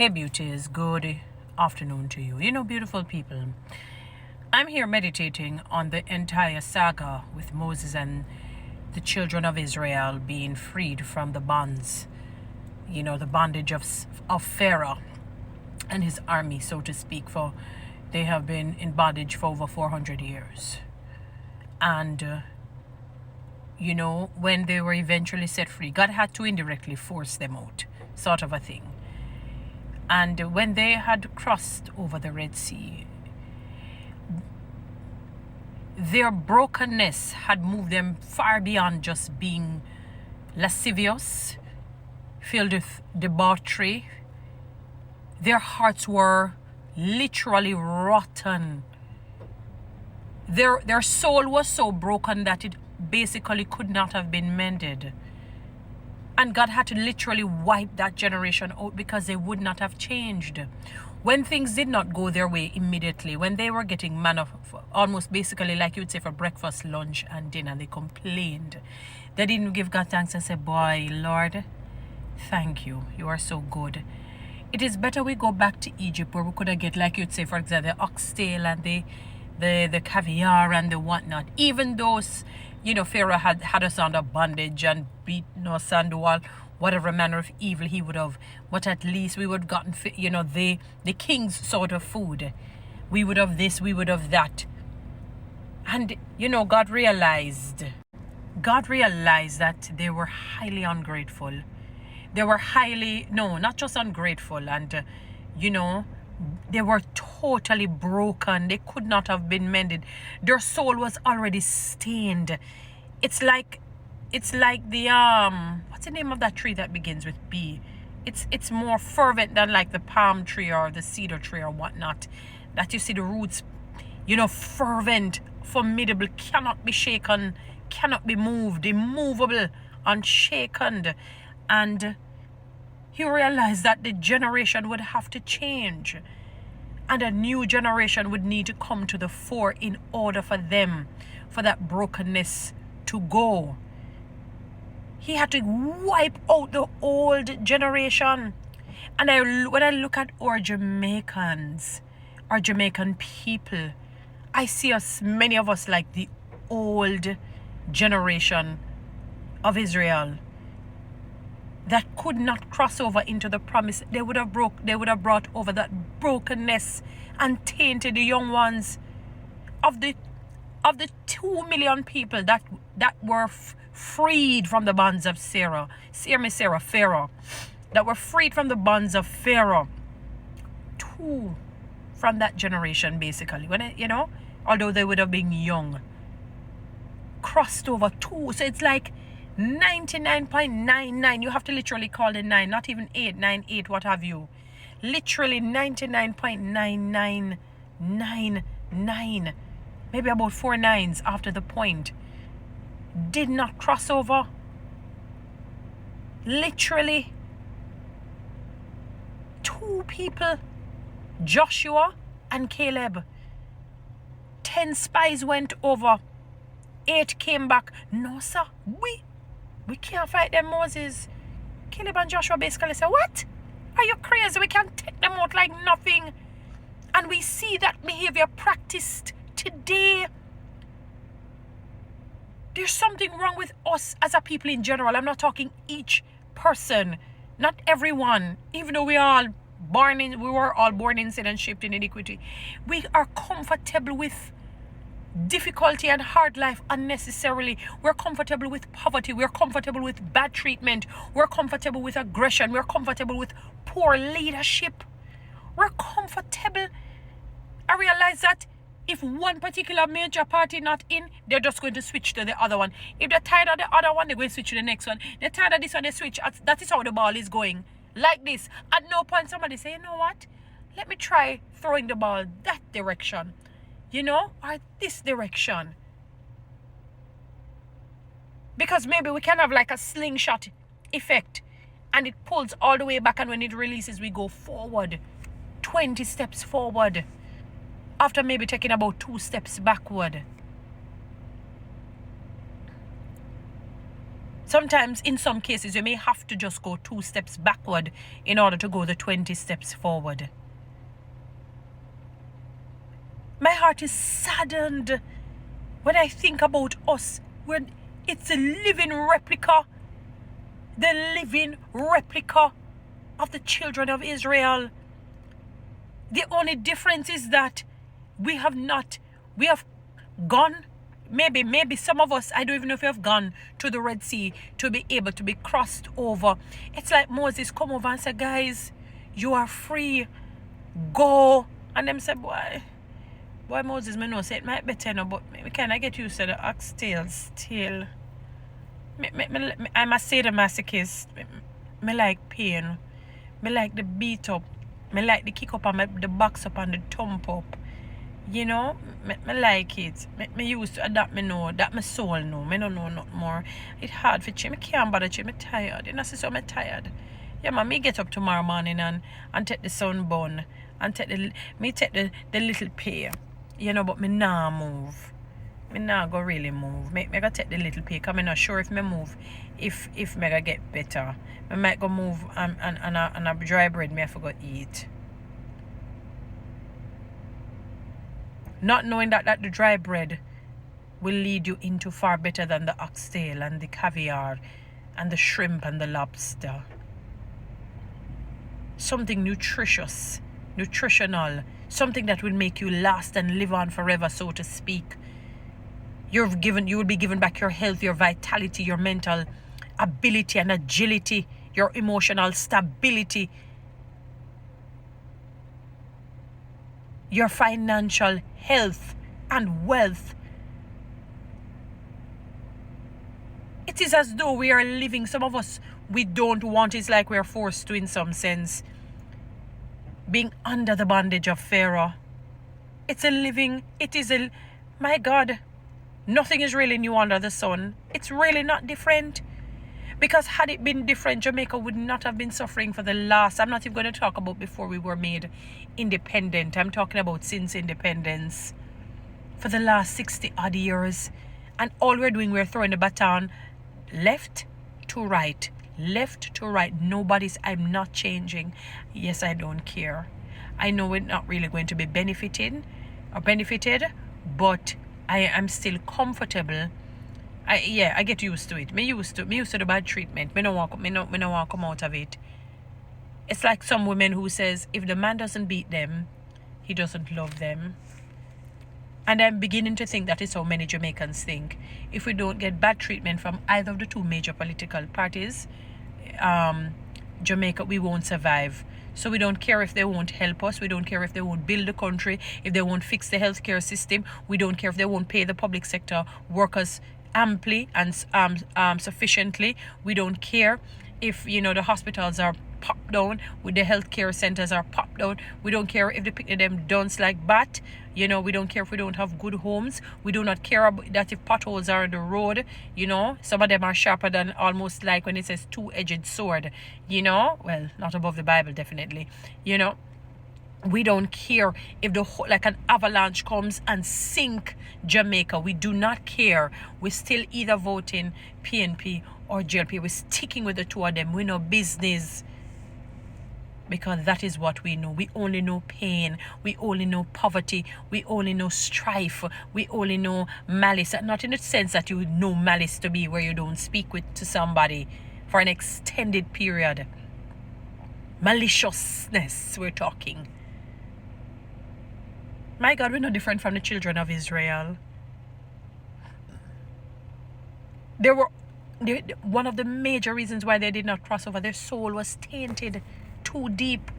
Hey beauties, good afternoon to you. You know, beautiful people, I'm here meditating on the entire saga with Moses and the children of Israel being freed from the bonds, the bondage of Pharaoh and his army, so to speak, for they have been in bondage for over 400 years. And, when they were eventually set free, God had to indirectly force them out, sort of a thing. And when they had crossed over the Red Sea, their brokenness had moved them far beyond just being lascivious, filled with debauchery. Their hearts were literally rotten. Their soul was so broken that it basically could not have been mended. And God had to literally wipe that generation out because they would not have changed. When things did not go their way immediately, when they were getting manna, almost basically like you'd say for breakfast, lunch, and dinner, they complained. They didn't give God thanks and say, boy, Lord, thank you. You are so good. It is better we go back to Egypt where we could have get, like you'd say, for example, the oxtail and the caviar and the whatnot. Even those, Pharaoh had us under bondage and beaten us and all whatever manner of evil he would have. But at least we would have gotten, the king's sort of food. We would have this, we would have that. And, God realized that they were highly ungrateful. They were not just ungrateful, and, they were totally broken. They could not have been mended. Their soul was already stained. It's like the what's the name of that tree that begins with B? It's more fervent than like the palm tree or the cedar tree or whatnot. That you see the roots, fervent, formidable, cannot be shaken, cannot be moved, immovable, unshaken. And he realized that the generation would have to change. And a new generation would need to come to the fore in order for that brokenness to go. He had to wipe out the old generation. And when I look at our Jamaicans, our Jamaican people, I see many of us like the old generation of Israel that could not cross over into the promise. They would have brought over that brokenness and tainted the young ones of the 2 million people that were freed from the bonds of Pharaoh, that were freed from the bonds of Pharaoh. 2 from that generation, basically. Although they would have been young, crossed over 2. So it's like 99.99. You have to literally call it 9, not even 8, what have you. Literally 99.9999. Maybe about 4 nines after the point. Did not cross over. Literally 2 people, Joshua and Caleb. 10 spies went over. 8 came back. No, sir. We can't fight them, Moses. Caleb and Joshua basically said, what? Are you crazy? We can't take them out like nothing. And we see that behavior practiced today. There's something wrong with us as a people in general. I'm not talking each person, not everyone. Even though we were all born in sin and shaped in iniquity. We are comfortable with difficulty and hard life unnecessarily. We're comfortable with poverty. We're comfortable with bad treatment. We're comfortable with aggression. We're comfortable with poor leadership. We're comfortable. I realize that if one particular major party not in, they're just going to switch to the other one. If they're tired of the other one, they're going to switch to the next one. They're tired of this one, they switch. That is how the ball is going. Like this. At no point somebody say, you know what? Let me try throwing the ball that direction. Or this direction. Because maybe we can have like a slingshot effect. And it pulls all the way back, and when it releases, we go forward. 20 steps forward. After maybe taking about 2 steps backward. Sometimes, in some cases, you may have to just go 2 steps backward in order to go the 20 steps forward. My heart is saddened when I think about us. It's a living replica, the living replica of the children of Israel. The only difference is that we have gone, maybe some of us, I don't even know if we have gone to the Red Sea to be able to be crossed over. It's like Moses come over and say, guys, you are free, go. And them say, boy Moses, me know say it might be better now, but me can I get used to the oxtail still. I'm a sadomasochist. Me like pain. Me like the beat up. Me like the kick up and the box up and the thump up. You know, me like it. Me used to that. Me know that my soul know. Me don't know nothing more. It's hard for you. Me can't bother you. Me tired. You know, so me tired. Yeah, man. Me get up tomorrow morning and take the sunburn and take the little pay. You know, but me nah move. Me nah go really move. Me go take the little pay. Cause me not sure if me move. If me go get better. Me might go move and a dry bread me I forgot eat. Not knowing that the dry bread will lead you into far better than the oxtail and the caviar and the shrimp and the lobster. Something nutritious, nutritional, something that will make you last and live on forever, so to speak. You will be given back your health, your vitality, your mental ability and agility, your emotional stability, your financial health and wealth. It is as though we are living, some of us, we don't want, it's like we're forced to in some sense, being under the bondage of Pharaoh. My God, nothing is really new under the sun. It's really not different. Because had it been different, Jamaica would not have been suffering for the last, I'm not even going to talk about before we were made independent. I'm talking about since independence. For the last 60 odd years. And all we're doing, we're throwing the baton left to right. Left to right. I'm not changing. Yes, I don't care. I know we're not really going to be benefited, but I am still comfortable. I get used to it. Me used to the bad treatment. Me no want to come out of it. It's like some women who says if the man doesn't beat them, he doesn't love them. And I'm beginning to think that is how many Jamaicans think. If we don't get bad treatment from either of the two major political parties, Jamaica, we won't survive. So we don't care if they won't help us. We don't care if they won't build the country, if they won't fix the healthcare system. We don't care if they won't pay the public sector workers amply and sufficiently. We don't care if, the hospitals are popped down, with the healthcare centers are popped down. We don't care if they pick them dunce like bat. We don't care if we don't have good homes. We do not care about that if potholes are on the road. Some of them are sharper than almost like when it says two-edged sword. Well, not above the Bible, definitely. We don't care if like an avalanche comes and sink Jamaica. We do not care. We're still either voting PNP or GLP. We're sticking with the two of them. We know business. Because that is what we know. We only know pain. We only know poverty. We only know strife. We only know malice. Not in the sense that you know malice to be where you don't speak to somebody for an extended period. Maliciousness, we're talking. My God, we're no different from the children of Israel. One of the major reasons why they did not cross over, their soul was tainted too deep.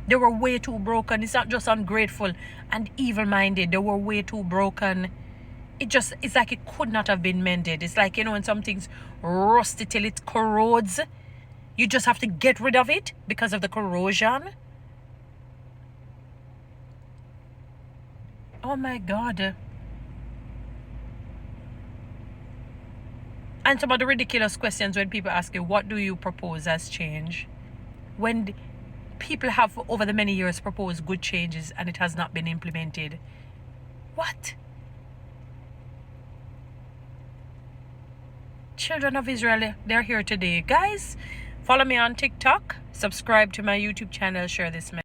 They were way too broken. It's not just ungrateful and evil-minded. They were way too broken. It's like it could not have been mended. It's like, when something's rusty till it corrodes, you just have to get rid of it because of the corrosion. Oh my God. And some of the ridiculous questions when people ask you, what do you propose as change? When people have over the many years proposed good changes and it has not been implemented. What? children of Israel, they're here today. Guys, follow me on TikTok, subscribe to my YouTube channel, share this message.